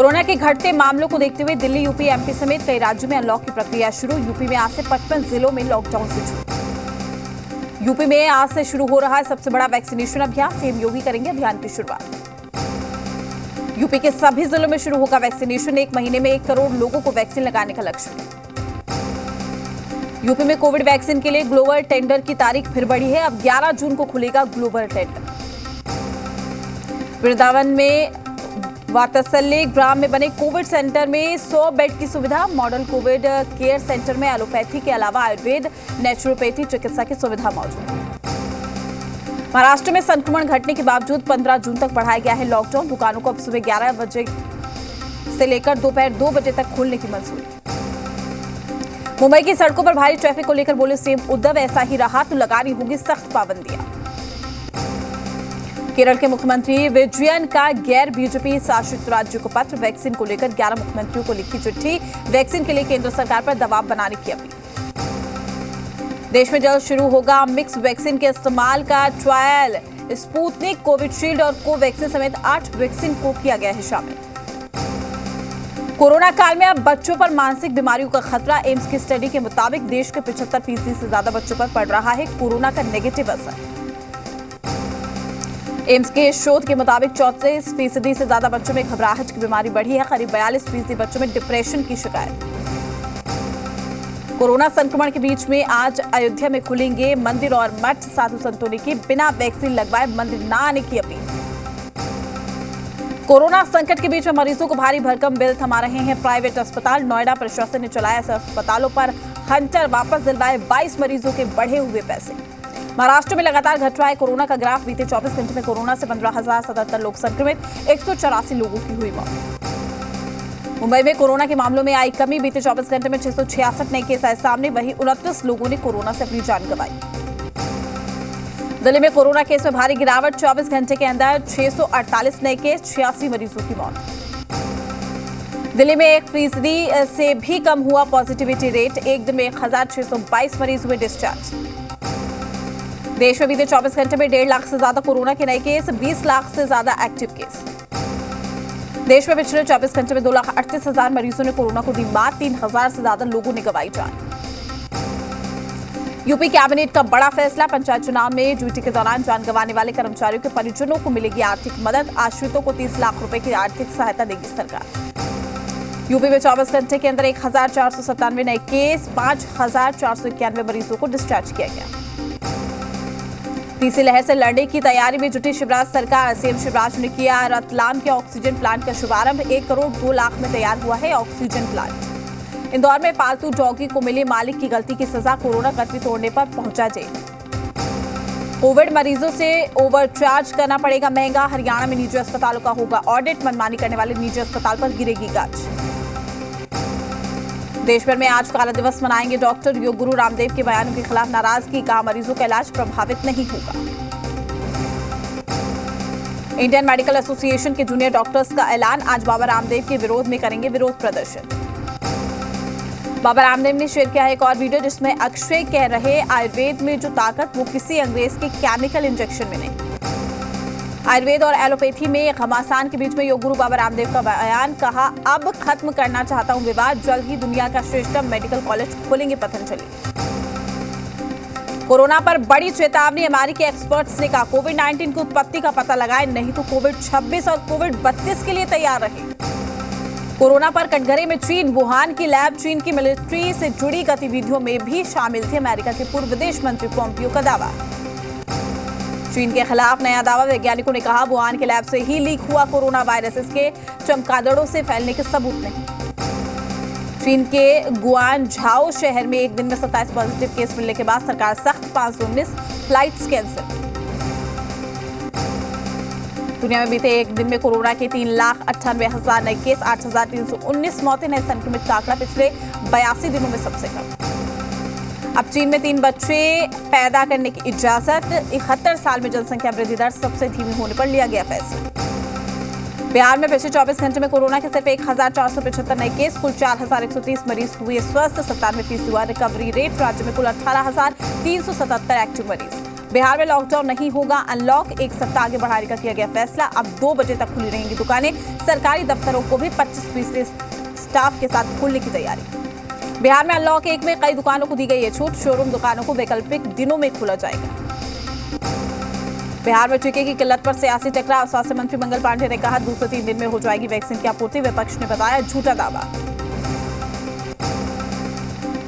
Corona के घटते मामलों को देखते हुए दिल्ली, यूपी, एमपी समेत कई राज्यों में अनलॉक की प्रक्रिया शुरू। यूपी में आज से 55 जिलों में लॉकडाउन से छूट। यूपी में आज से शुरू हो रहा है सबसे बड़ा वैक्सीनेशन अभियान। सीएम योगी करेंगे अभियान की शुरुआत। यूपी के सभी जिलों में शुरू होगा वैक्सीनेशन। 1 महीने में 1 करोड़ लोगों को वैक्सीन लगाने का लक्ष्य। यूपी में कोविड वैक्सीन के लिए ग्लोबल टेंडर की तारीख फिर बढ़ी है। अब 11 जून को खुलेगा ग्लोबल टेंडर। वृंदावन में वात्सल्य ग्राम में बने कोविड सेंटर में 100 बेड की सुविधा। मॉडल कोविड केयर सेंटर में एलोपैथी के अलावा आयुर्वेद, नेचुरोपैथी चिकित्सा की सुविधा मौजूद है। महाराष्ट्र में संक्रमण घटने के बावजूद 15 जून तक बढ़ाया गया है लॉकडाउन। दुकानों को अब सुबह 11 बजे से लेकर दोपहर 2 बजे तक खोलने की मंजूरी। मुंबई की सड़कों पर भारी ट्रैफिक को लेकर बोले सीएम उद्धव, ऐसा ही रहा तो लगानी होगी सख्त पाबंदियां। केरल के मुख्यमंत्री विजयन का गैर बीजेपी शासित राज्यों को पत्र। वैक्सीन को लेकर 11 मुख्यमंत्रियों को लिखी चिट्ठी। वैक्सीन के लिए केंद्र सरकार पर दबाव बनाने की अपील। देश में जल्द शुरू होगा मिक्स वैक्सीन के इस्तेमाल का ट्रायल। स्पुतनिक, कोविशील्ड और कोवैक्सीन समेत 8 वैक्सीन को किया गया है शामिल। कोरोना काल में अब बच्चों पर मानसिक बीमारियों का खतरा। एम्स की स्टडी के मुताबिक देश के 75% से ज्यादा बच्चों पर पड़ रहा है कोरोना का नेगेटिव असर। एम्स के शोध के मुताबिक 34% से ज्यादा बच्चों में घबराहट की बीमारी बढ़ी है। करीब 42% बच्चों में डिप्रेशन की शिकायत। कोरोना संक्रमण के बीच में आज अयोध्या में खुलेंगे मंदिर और मठ। साधु संतों ने की बिना वैक्सीन लगवाए मंदिर न आने की अपील। कोरोना संकट के बीच में मरीजों को भारी भरकम बिल थमा रहे हैं प्राइवेट अस्पताल। नोएडा प्रशासन ने चलाया ऐसे अस्पतालों पर हंटर। वापस दिलवाए 22 मरीजों के बढ़े हुए पैसे। महाराष्ट्र में लगातार घट रहा है कोरोना का ग्राफ। बीते 24 घंटे में कोरोना से 15,077 लोग संक्रमित, 184 लोगों की हुई मौत। मुंबई में कोरोना के मामलों में आई कमी। बीते 24 घंटे में 666 नए केस आए सामने। वहीं 29 लोगों ने कोरोना से अपनी जान गंवाई। दिल्ली में कोरोना केस में भारी गिरावट। 24 घंटे के अंदर 648 नए केस, 86 मरीजों की मौत। दिल्ली में 1% से भी कम हुआ पॉजिटिविटी रेट। एक दिन में 1,622 मरीज हुए डिस्चार्ज। देश में बीते 24 घंटे में 1.5 लाख से ज्यादा कोरोना के नए केस, 20 लाख से ज्यादा एक्टिव केस। देश में पिछले 24 घंटे में 2,38,000 मरीजों ने कोरोना को दी मात। 3,000 से ज्यादा लोगों ने गंवाई जान। यूपी कैबिनेट का बड़ा फैसला। पंचायत चुनाव में ड्यूटी के दौरान जान गंवाने वाले कर्मचारियों के परिजनों को मिलेगी आर्थिक मदद। आश्रितों को 30 लाख रुपए की आर्थिक सहायता देगी सरकार। यूपी में 24 घंटे के अंदर 1,497 नए केस, 5,491 मरीजों को डिस्चार्ज किया गया। तीसरी लहर से लड़ने की तैयारी में जुटी शिवराज सरकार। सीएम शिवराज ने किया रतलाम के ऑक्सीजन प्लांट का शुभारंभ। 1 करोड़ 2 लाख में तैयार हुआ है ऑक्सीजन प्लांट। इंदौर में पालतू डॉगी को मिली मालिक की गलती की सजा। कोरोना कर्फ्यू तोड़ने पर पहुंचा जेल। कोविड मरीजों से ओवरचार्ज करना पड़ेगा महंगा। हरियाणा में निजी अस्पतालों का होगा ऑडिट। मनमानी करने वाले निजी अस्पताल पर गिरेगी गाज। देश भर में आज काला दिवस मनाएंगे डॉक्टर। योग गुरु रामदेव के बयानों के खिलाफ नाराजगी। कहा मरीजों का इलाज प्रभावित नहीं होगा। इंडियन मेडिकल एसोसिएशन के जूनियर डॉक्टर्स का ऐलान। आज बाबा रामदेव के विरोध में करेंगे विरोध प्रदर्शन। बाबा रामदेव ने शेयर किया है एक और वीडियो जिसमें अक्षय कह रहे आयुर्वेद में जो ताकत वो किसी अंग्रेज के केमिकल इंजेक्शन में नहीं। आयुर्वेद और एलोपैथी में घमासान के बीच में योग गुरु बाबा रामदेव का बयान। कहा अब खत्म करना चाहता हूं विवाद। जल्द ही दुनिया का श्रेष्ठतम मेडिकल कॉलेज खोलेंगे पतंजलि। कोरोना पर बड़ी चेतावनी। अमेरिकी एक्सपर्ट्स ने कहा कोविड-19 की उत्पत्ति का पता लगाएं, नहीं तो कोविड-26 और कोविड-32 के लिए तैयार रहे। कोरोना पर कटघरे में चीन। वुहान की लैब चीन की मिलिट्री से जुड़ी गतिविधियों में भी शामिल थी। अमेरिका के पूर्व विदेश मंत्री पोम्पियो का दावा। चीन के खिलाफ नया दावा। वैज्ञानिकों ने कहा वुहान के लैब से ही लीक हुआ कोरोना वायरस। इसके चमगादड़ों से फैलने के सबूत नहीं। चीन के गुआनझाओ शहर में एक दिन में 27 पॉजिटिव केस मिलने के बाद सरकार सख्त। 519 फ्लाइट्स कैंसिल। दुनिया में बीते एक दिन में कोरोना के 3,98,000 नए केस, 8,319 मौतें। नए संक्रमित का आंकड़ा पिछले 82 दिनों में सबसे कम। अब चीन में 3 बच्चे पैदा करने की इजाजत। 71 साल में जनसंख्या वृद्धि दर सबसे धीमी होने पर लिया गया फैसला। बिहार में पिछले 24 घंटे में कोरोना के सिर्फ 1,475 नए केस। कुल 4,130 मरीज हुए स्वस्थ। 97% हुआ रिकवरी रेट। राज्य में कुल 18,377 एक्टिव मरीज। बिहार में लॉकडाउन नहीं होगा अनलॉक, 1 सप्ताह आगे बढ़ाने का किया गया फैसला। अब 2 बजे तक खुली रहेंगी दुकानें। सरकारी दफ्तरों को भी 25% स्टाफ के साथ खोलने की तैयारी। बिहार में अनलॉक 1 में कई दुकानों को दी गई है छूट। शोरूम दुकानों को वैकल्पिक दिनों में खोला जाएगा। बिहार में टीके की किल्लत पर सियासी टकराव। स्वास्थ्य मंत्री मंगल पांडे ने कहा 2 से 3 दिन में हो जाएगी वैक्सीन की आपूर्ति। विपक्ष ने बताया झूठा दावा।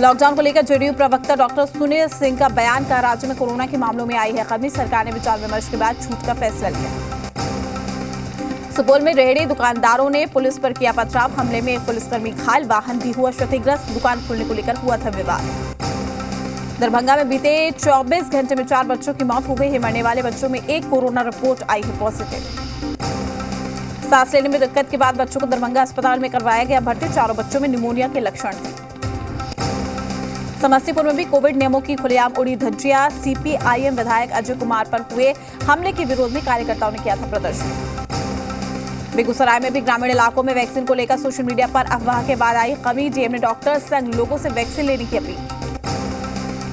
लॉकडाउन को लेकर जेडीयू प्रवक्ता डॉक्टर सुनील सिंह का बयान का राज्य में कोरोना के मामलों में आई है कमी। सरकार ने विचार विमर्श के बाद छूट का फैसला लिया। सुपौल में रेहड़ी दुकानदारों ने पुलिस पर किया पथराव। हमले में एक पुलिसकर्मी घायल, वाहन भी हुआ क्षतिग्रस्त। दुकान खोलने को लेकर हुआ था विवाद। दरभंगा में बीते 24 घंटे में 4 बच्चों की मौत हो गई है। मरने वाले बच्चों में एक कोरोना रिपोर्ट आई है पॉजिटिव। सांस लेने में दिक्कत के बाद बच्चों को दरभंगा अस्पताल में करवाया गया भर्ती। 4 बच्चों में निमोनिया के लक्षण थे। समस्तीपुर में भी कोविड नियमों की खुलेआम उड़ी धज्जियां। सीपीआईएम विधायक अजय कुमार पर हुए हमले के विरोध में कार्यकर्ताओं ने किया था प्रदर्शन। बेगूसराय में भी ग्रामीण इलाकों में वैक्सीन को लेकर सोशल मीडिया पर अफवाह के बाद आई कमी। डीएम ने डॉक्टर संग लोगों से वैक्सीन लेने की अपील।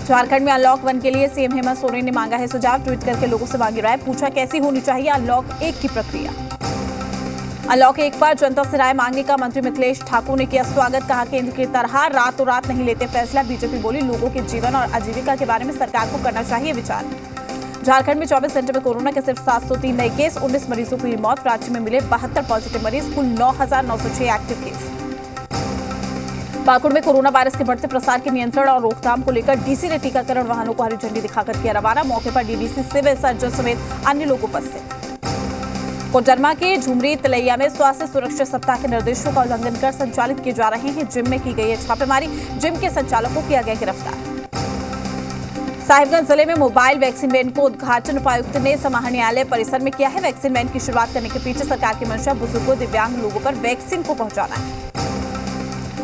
झारखंड में अनलॉक 1 के लिए सीएम हेमंत सोरेन ने मांगा है सुझाव। ट्वीट करके लोगों से मांगी राय। पूछा कैसी होनी चाहिए अनलॉक 1 की प्रक्रिया। अनलॉक 1 पर जनता से राय मांगने का मंत्री मिथिलेश ठाकुर ने किया स्वागत। कहा केंद्र की तरह रातों रात नहीं लेते फैसला। बीजेपी बोली लोगों के जीवन और आजीविका के बारे में सरकार को करना चाहिए विचार। झारखंड में 24 घंटे में कोरोना के सिर्फ 703 नए केस, 19 मरीजों की मौत। राज्य में मिले 72 पॉजिटिव मरीज, कुल 9,906 एक्टिव केस। पाकुड़ में कोरोना वायरस के बढ़ते प्रसार के नियंत्रण और रोकथाम को लेकर डीसी ने टीकाकरण वाहनों को हरी झंडी दिखाकर किया रवाना। मौके पर डीडीसी, सिविल सर्जन समेत अन्य लोग उपस्थित। कोडरमा के झुमरी तलैया में स्वास्थ्य सुरक्षा सप्ताह के निर्देशों का उल्लंघन कर संचालित किए जा रहे हैं जिम में की गई है छापेमारी। जिम के संचालक को किया गया गिरफ्तार। साहिबगंज जिले में मोबाइल वैक्सीन वैन को उद्घाटन उपायुक्त ने समाहर न्यायालय परिसर में किया है। वैक्सीन वैन की शुरुआत करने के पीछे सरकार की मंशा बुजुर्गों, दिव्यांग लोगों पर वैक्सीन को पहुंचाना है।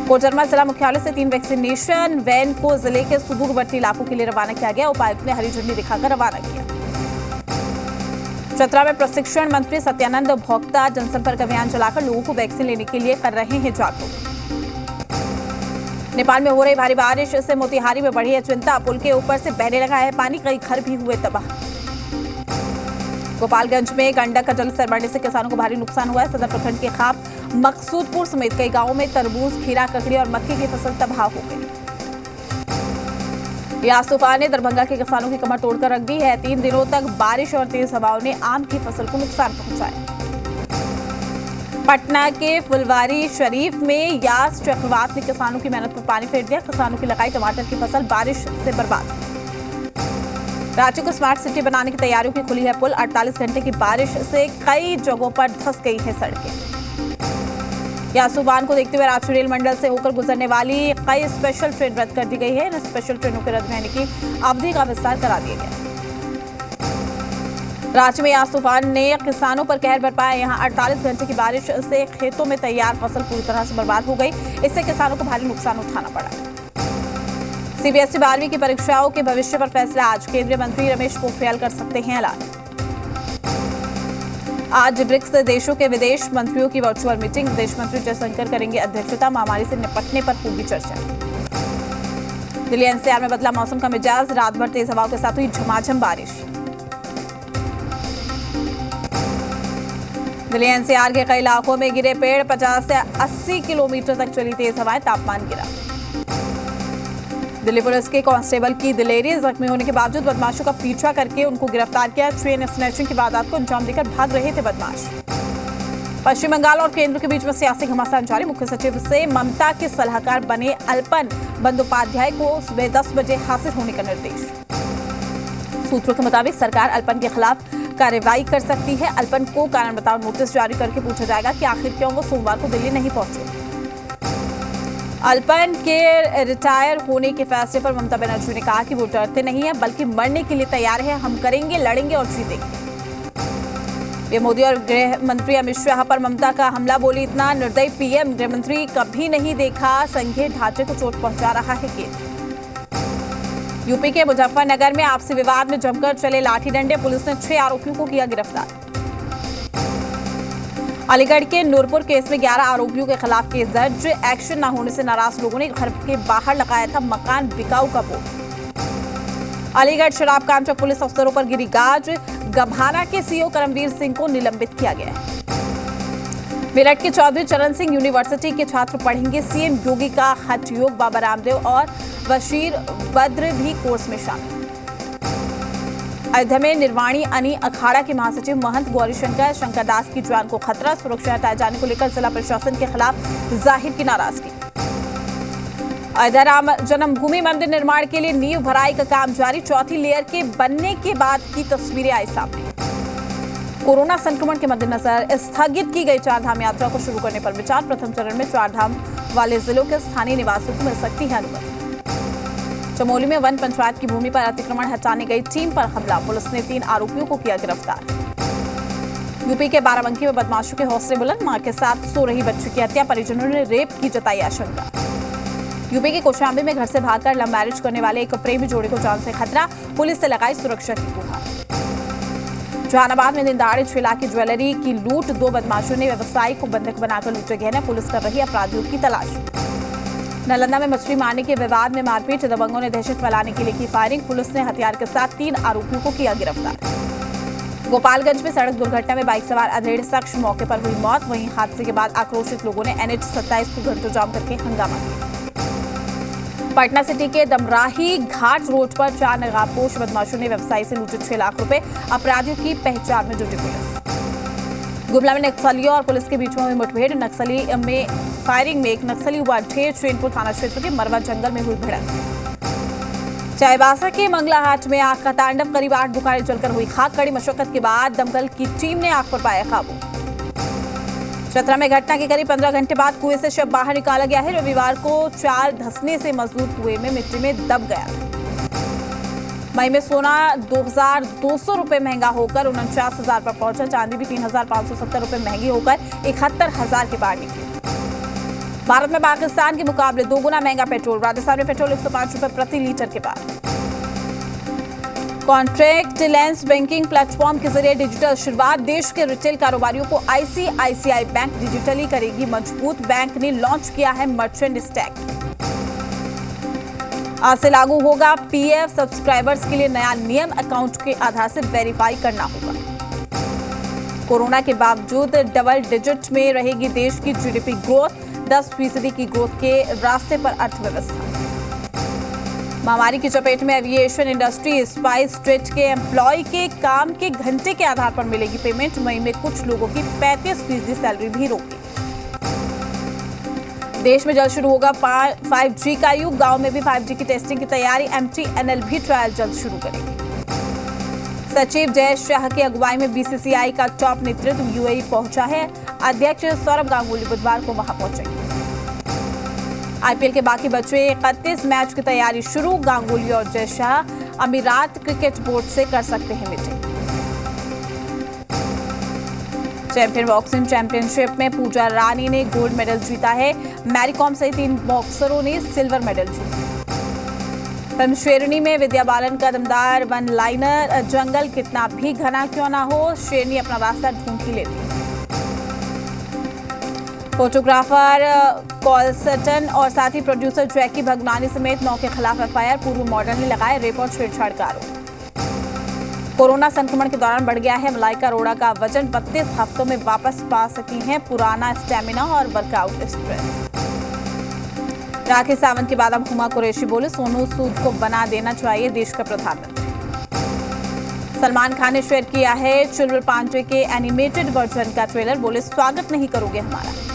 कोडरमा जिला मुख्यालय से 3 वैक्सीनेशन वैन को जिले के सुदूरवर्ती इलाकों के लिए रवाना किया गया। उपायुक्त ने हरी झंडी दिखाकर रवाना किया। चतरा में प्रशिक्षण मंत्री सत्यानंद भोक्ता जनसंपर्क अभियान चलाकर लोगों को वैक्सीन लेने के लिए कर रहे हैं जागरूक। नेपाल में हो रही भारी बारिश से मोतिहारी में बढ़ी है चिंता। पुल के ऊपर से बहने लगा है पानी, कई घर भी हुए तबाह। गोपालगंज में गंडक का जलस्तर बढ़ने से किसानों को भारी नुकसान हुआ है। सदर प्रखंड के खाप, मकसूदपुर समेत कई गांवों में तरबूज, खीरा, ककड़ी और मक्के की फसल तबाह हो गई। यास तूफान ने दरभंगा के किसानों की कमर तोड़कर रख दी है। 3 दिनों तक बारिश और तेज हवाओं ने आम की फसल को नुकसान पहुंचाया। पटना के फुलवारी शरीफ में यास चक्रवात ने किसानों की मेहनत पर पानी फेर दिया। किसानों की लगाई टमाटर की फसल बारिश से बर्बाद। राज्य को स्मार्ट सिटी बनाने की तैयारियों की खुली है पुल। 48 घंटे की बारिश से कई जगहों पर धंस गई है सड़कें। यास तूफान को देखते हुए राज्य रेल मंडल से होकर गुजरने वाली कई स्पेशल ट्रेन रद्द कर दी गई है। इन स्पेशल ट्रेनों के रद्द रहने की अवधि का विस्तार करा दिया गया। राज्य में यास तूफान ने किसानों पर कहर बरपाया। यहां 48 घंटे की बारिश से खेतों में तैयार फसल पूरी तरह से बर्बाद हो गई। इससे किसानों को भारी नुकसान उठाना पड़ा। सीबीएसई 12वीं की परीक्षाओं के भविष्य पर फैसला आज। केंद्रीय मंत्री रमेश पोखरियाल कर सकते हैं ऐलान। आज ब्रिक्स देशों के विदेश मंत्रियों की वर्चुअल मीटिंग। विदेश मंत्री जयशंकर करेंगे अध्यक्षता। महामारी से निपटने पर होगी चर्चा। दिल्ली एनसीआर में बदला मौसम का मिजाज। रात भर तेज हवाओं के साथ हुई झमाझम बारिश। दिल्ली एनसीआर के कई इलाकों में गिरे पेड़। 50 से 80 किलोमीटर तक चली तेज हवाएं। तापमान गिरा। दिल्ली पुलिस के कांस्टेबल की दिलेरी। जख्मी होने के बावजूद बदमाशों का पीछा करके उनको गिरफ्तार किया। ट्रेन स्नैचिंग की वारदात को अंजाम देकर भाग रहे थे बदमाश। पश्चिम बंगाल और केंद्र के बीच में सियासी घमासान जारी। मुख्य सचिव से ममता के सलाहकार बने अल्पन बंदोपाध्याय को सुबह 10 बजे हाजिर होने का निर्देश। सूत्रों के मुताबिक सरकार अल्पन के खिलाफ कार्रवाई कर सकती है। अल्पन को कारण बताओ नोटिस जारी करके पूछा जाएगा कि आखिर क्यों वो सोमवार को दिल्ली नहीं पहुंचे। अल्पन के रिटायर होने के फैसले पर ममता बनर्जी ने कहा कि वो डरते नहीं है बल्कि मरने के लिए तैयार है। हम करेंगे, लड़ेंगे और जीतेंगे। ये मोदी और गृह मंत्री अमित शाह पर ममता का हमला। बोली इतना निर्दयी पीएम गृह मंत्री कभी नहीं देखा। संघीय ढांचे को चोट पहुंचा रहा है केंद्र। यूपी के मुजफ्फरनगर में आपसी विवाद में जमकर चले लाठी डंडे। पुलिस ने 6 आरोपियों को किया गिरफ्तार। अलीगढ़ के नूरपुर केस में 11 आरोपियों के खिलाफ केस दर्ज। एक्शन न होने से नाराज लोगों ने घर के बाहर लगाया था मकान बिकाऊ का बोर्ड। अलीगढ़ शराब कांड में पुलिस अफसरों पर गिरी गाज, गभाना के सीईओ करमवीर सिंह को निलंबित किया गया है। मेरठ के चौधरी चरण सिंह यूनिवर्सिटी के छात्र पढ़ेंगे सीएम योगी का हठ योग, बाबा रामदेव और बशीर बद्र भी कोर्स में शामिल। अयोध्या में निर्वाणी अनी अखाड़ा के महासचिव महंत गौरीशंकर शंकरदास की जान को खतरा, सुरक्षा हटाए जाने को लेकर जिला प्रशासन के खिलाफ जाहिर की नाराजगी। अयोध्या राम जन्मभूमि मंदिर निर्माण के लिए नींव भराई का काम जारी, चौथी लेयर के बनने के बाद की तस्वीरें आई सामने। कोरोना संक्रमण के मद्देनजर स्थगित की गई चारधाम यात्रा को शुरू करने पर विचार, प्रथम चरण में चारधाम वाले जिलों के स्थानीय निवासियों को मिल सकती है अनुमति। चमोली में वन पंचायत की भूमि पर अतिक्रमण हटाने गई टीम पर हमला, पुलिस ने 3 आरोपियों को किया गिरफ्तार। यूपी के बाराबंकी में बदमाशों के हौसले बुलंद, मां के साथ सो रही बच्ची की हत्या, परिजनों ने रेप की जताई आशंका। यूपी के कौशाम्बी में घर से भागकर लव मैरिज करने वाले एक प्रेमी जोड़े को जान से खतरा, पुलिस से लगाई सुरक्षा की गुहार। जहानाबाद में दिन दहाड़े 6 लाख की ज्वेलरी की लूट, 2 बदमाशों ने व्यवसायी को बंधक बनाकर लूटे गहने, पुलिस कर रही अपराधियों की तलाश। नालंदा में मछली मारने के विवाद में मारपीट, दबंगों ने दहशत फैलाने के लिए की फायरिंग, पुलिस ने हथियार के साथ 3 आरोपियों को किया गिरफ्तार। गोपालगंज में सड़क दुर्घटना में बाइक सवार अधेड़ शख्स मौके पर हुई मौत, वहीं हादसे के बाद आक्रोशित लोगों ने NH 27 को घंटों जाम करके हंगामा किया। पटना सिटी के दमराही घाट रोड पर 4 नकाबपोश बदमाशों ने व्यवसायी से लूटे 6 लाख रुपए, अपराधियों की पहचान में जुटी पुलिस। गुमला में नक्सलियों और पुलिस के बीच में हुई मुठभेड़, नक्सली में फायरिंग में एक नक्सली हुआ ढेर, चैनपुर थाना क्षेत्र के मरवा जंगल में हुई भिड़ंत। चाईबासा के मंगलाहाट में आग का तांडव, करीब 8 दुकानें जलकर हुई खाक, कड़ी मशक्कत के बाद दमकल की टीम ने आग पर पाया काबू। चतरा में घटना के करीब 15 घंटे बाद कुएं से शव बाहर निकाला गया है, रविवार को 4 धंसने से मजबूत कुएं में मिट्टी में दब गया था। मई में सोना 2200 रुपए महंगा होकर 49,000 पर पहुंचा, चांदी भी 3,570 रुपए महंगी होकर 71,000 के पार निकली। भारत में पाकिस्तान के मुकाबले 2 गुना महंगा पेट्रोल, राजस्थान में पेट्रोल 105 रुपए प्रति लीटर के पार। कॉन्ट्रैक्ट लेंस बैंकिंग प्लेटफॉर्म के जरिए डिजिटल शुरुआत, देश के रिटेल कारोबारियों को ICICI बैंक डिजिटली करेगी मजबूत, बैंक ने लॉन्च किया है मर्चेंट स्टैक। आज से लागू होगा PF सब्सक्राइबर्स के लिए नया नियम, अकाउंट के आधार से वेरीफाई करना होगा। कोरोना के बावजूद डबल डिजिट में रहेगी देश की GDP ग्रोथ, 10% की ग्रोथ के रास्ते पर अर्थव्यवस्था। महामारी की चपेट में एविएशन इंडस्ट्री, स्पाइस जेट के एम्प्लॉय के काम के घंटे के आधार पर मिलेगी पेमेंट, मई में कुछ लोगों की 35% सैलरी भी रोकी। देश में जल्द शुरू होगा 5G का युग, गांव में भी 5G की टेस्टिंग की तैयारी, MTNL भी ट्रायल जल्द शुरू करेगी। सचिव जय शाह की अगुवाई में BCCI का टॉप नेतृत्व UAE पहुंचा है, अध्यक्ष सौरभ गांगुली बुधवार को वहां पहुंचेंगे। IPL के बाकी बचे 31 मैच की तैयारी शुरू, गांगुली और जय शाह अमीरात क्रिकेट बोर्ड से कर सकते हैं मीटिंग। चैंपियन बॉक्सिंग चैंपियनशिप में पूजा रानी ने गोल्ड मेडल जीता है, मैरी कॉम सहित 3 बॉक्सरों ने सिल्वर मेडल जीता। फिल्म शेरनी में विद्या बालन का दमदार वन लाइनर, जंगल कितना भी घना क्यों ना हो, शेरनी अपना रास्ता ढूंढ ही लेती। फोटोग्राफर कॉल सटन और साथी प्रोड्यूसर जैकी भगवानी समेत 9 के खिलाफ FIR, पूर्व मॉडल ने लगाए रेप और छेड़छाड़ का आरोप। कोरोना संक्रमण के दौरान बढ़ गया है मलाइका अरोड़ा का वजन, 32 हफ्तों में वापस पा सकी हैं पुराना स्टेमिना और वर्कआउट स्ट्रेंथ। राखी सावंत के बाद अब हुमा कुरैशी बोले, सोनू सूद को बना देना चाहिए देश का प्रधानमंत्री। सलमान खान ने शेयर किया है चुलबुल पांडे के एनिमेटेड वर्जन का ट्रेलर, बोले स्वागत नहीं करोगे हमारा।